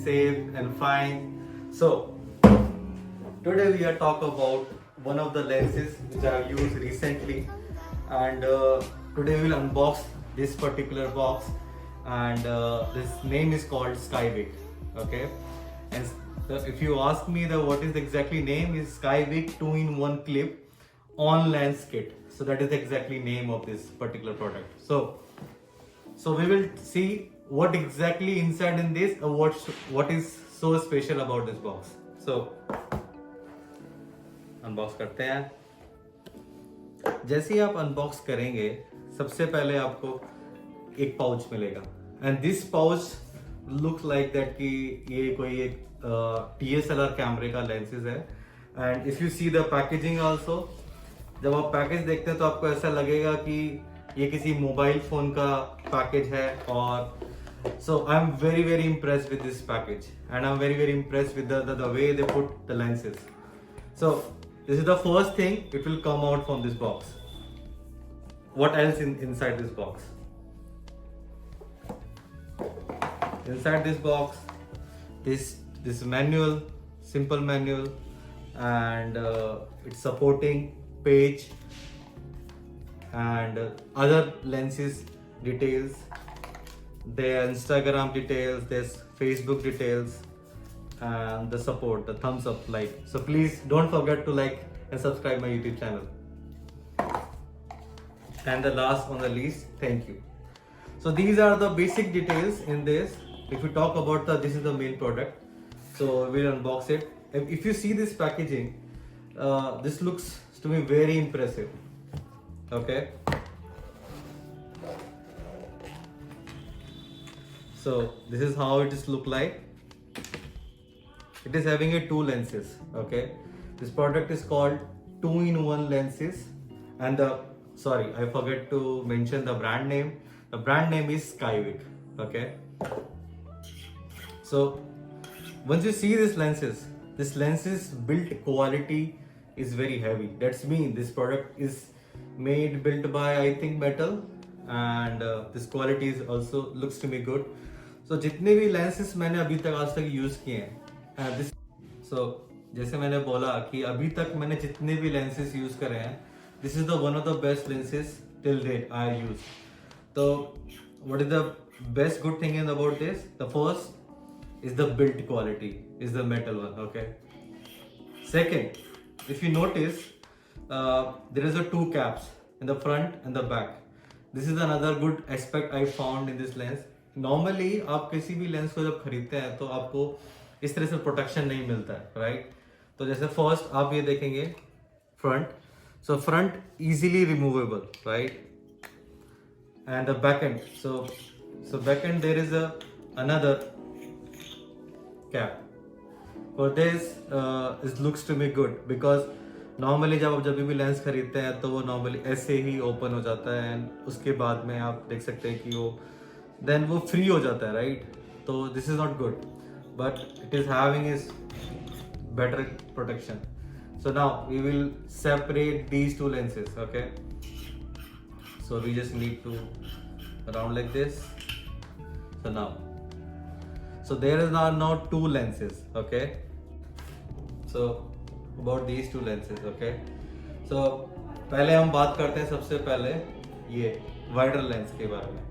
safe and fine. So today we are talk about one of the lenses which I have used recently, and today we will unbox this particular box, and this name is called Skyvik. Okay, and if you ask me the what is the exactly name is Skyvik 2-in-1 clip on lens kit. So that is the exactly name of this particular product. So we will see what exactly inside in this, what is so special about this box. So unbox करते हैं। जैसे ही आप unbox करेंगे सबसे पहले आपको एक pouch मिलेगा, and this pouch looks like that कि ये कोई एक DSLR कैमरे का लेंसेज है। And if you see the packaging also, जब आप पैकेज देखते हैं तो आपको ऐसा लगेगा कि ये किसी मोबाइल फोन का पैकेज है। और so I'm very impressed with this package, and I'm very impressed with the way they put the lenses. So this is the first thing, it will come out from this box. What else inside this box? Inside this box, this manual, simple manual, and it's supporting page and other lenses details. Their Instagram details, there's Facebook details, and the support, the thumbs up, like. So please don't forget to like and subscribe my YouTube channel. And the last on the list, thank you. So these are the basic details in this. If we talk about this is the main product. So we'll unbox it. If you see this packaging, this looks to me very impressive. Okay. So this is how it is look like. It is having two lenses. Okay, this product is called 2-in-1 lenses, and sorry, I forget to mention the brand name. The brand name is Skyvik. Okay, so once you see this lenses build quality is very heavy. That's mean this product is built by, I think, metal, and this quality is also looks to me good. So जितने भी lenses मैंने अभी तक आज तक use किए हैं, जैसे मैंने बोला कि अभी तक मैंने जितने भी lenses यूज करे हैं, this is the one of the best lenses till date I use. So what is the best good thing about this? The first is the build quality, is the metal one. Okay. Second, if you notice, there is a two caps in the front and the back. This is another good aspect I found in this lens. Normally आप किसी भी lens को जब खरीदते हैं तो आपको इस तरह से प्रोटेक्शन नहीं मिलता है, राइट? तो जैसे फर्स्ट आप ये देखेंगे front, so front easily removable, right? And the back end, so back end there is another cap for this. It looks to me good because normally जब भी लेंस खरीदते हैं तो वो नॉर्मली ऐसे ही ओपन हो जाता है, एंड उसके बाद में आप देख सकते हैं कि वो फ्री हो जाता है, राइट? तो this is not good, but it is having is better protection. So now we will separate these two lenses. Okay, so we just need to around like this. So there are now two lenses. Okay, so about these two lenses. Okay, so पहले हम बात करते हैं सबसे पहले ये wider lens के बारे में.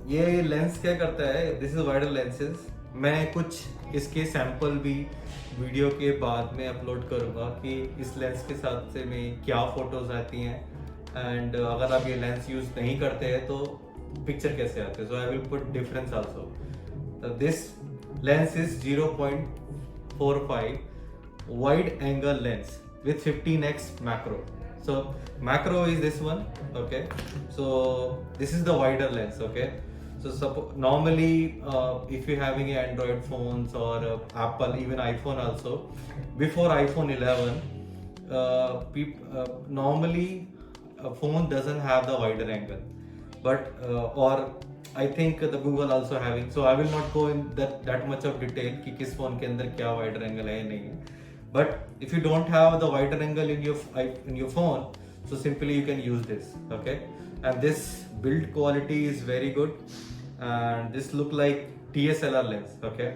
ये लेंस क्या करता है, दिस इज वाइडर लेंसेज. मैं कुछ इसके सैंपल भी वीडियो के बाद में अपलोड करूंगा कि इस लेंस के साथ से में क्या फोटोज आती हैं, एंड अगर आप ये लेंस यूज नहीं करते हैं तो पिक्चर कैसे आते हैं. So I will put difference also. This lens is 0.45 wide angle lens with 15x macro. So macro is this one. Okay, so this is the wider lens. Okay, so normally if you're having Android phones or Apple, even iPhone also, before iPhone 11, normally a phone doesn't have the wider angle, but or I think the Google also having. So I will not go in that much of detail कि किस phone के अंदर क्या wider angle है या नहीं है. But if you don't have the wider angle in your phone, so simply you can use this. Okay, and this build quality is very good, and this look like DSLR lens. Okay,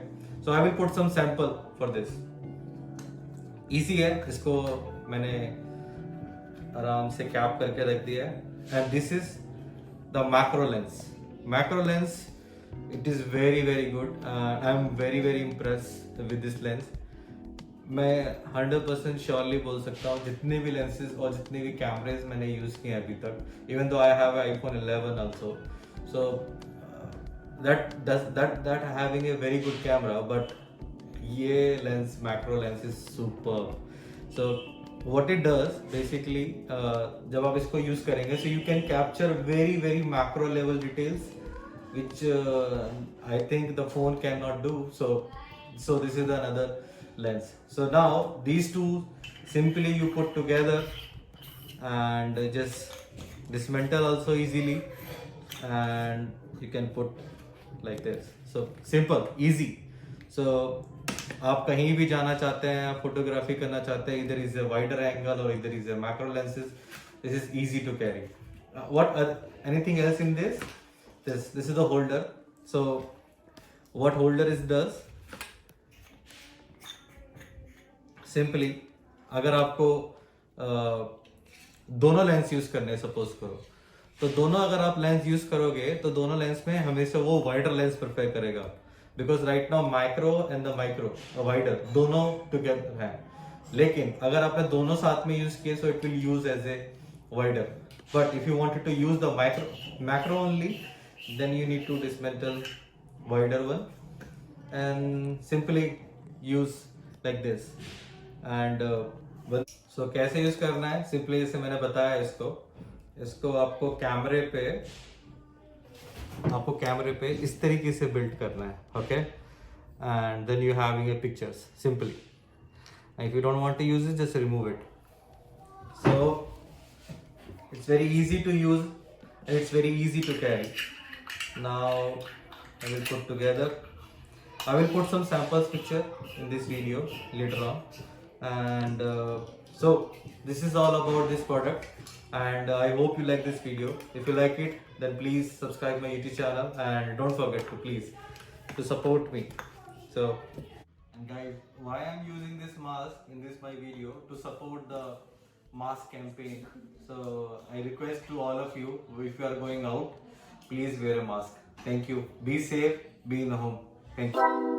So I will put some sample for this. Easy है, इसको मैंने आराम से cap करके रख दिया है. And this is the macro lens. Macro lens, it is very very good. I am very impressed with this lens. मैं 100% श्योरली बोल सकता हूँ जितने भी लेंसेज और जितने भी कैमरेज मैंने यूज़ किए अभी तक, even though I have iPhone 11 also, so that having a very good camera, but ये lens macro lens is super. So what it does basically, जब आप इसको यूज करेंगे, so you can capture very macro level details which I think the phone cannot do. So this is another lens. So now these two simply you put together and just dismantle also easily, and you can put like this. So simple, easy. So आप कहीं भी जाना चाहते हैं, आप photography करना चाहते हैं, इधर इज ए वाइडर एंगल और इधर is a macro lenses, this is easy to carry. What anything else in this is the holder. So what holder is does, simply अगर आपको दोनों लेंस यूज करने हैं, सपोज करो, तो दोनों अगर आप लेंस यूज करोगे तो दोनों लेंस में हमेशा वो वाइडर लेंस प्रेफर करेगा, because right now micro and the micro wider दोनों टुगेदर है. लेकिन अगर आपने दोनों साथ में यूज किए, so it will use as a wider. But if you wanted to use the macro only, then you need to dismantle wider one and simply use like this. And so कैसे use करना है, simply जैसे मैंने बताया, इसको आपको कैमरे पे इस तरीके से बिल्ड करना है. Okay, and then you having a pictures simply. If you don't want to use it, just remove it. So it's very easy to use and it's very easy to carry. Now I will put together. I will put some samples picture in this video later on, and so this is all about this product, and I hope you like this video. If you like it, then please subscribe my YouTube channel, and don't forget to please to support me. So, and guys, why I'm using this mask in this my video, to support the mask campaign. So I request to all of you, if you are going out, please wear a mask. Thank you. Be safe, be in the home. Thank you.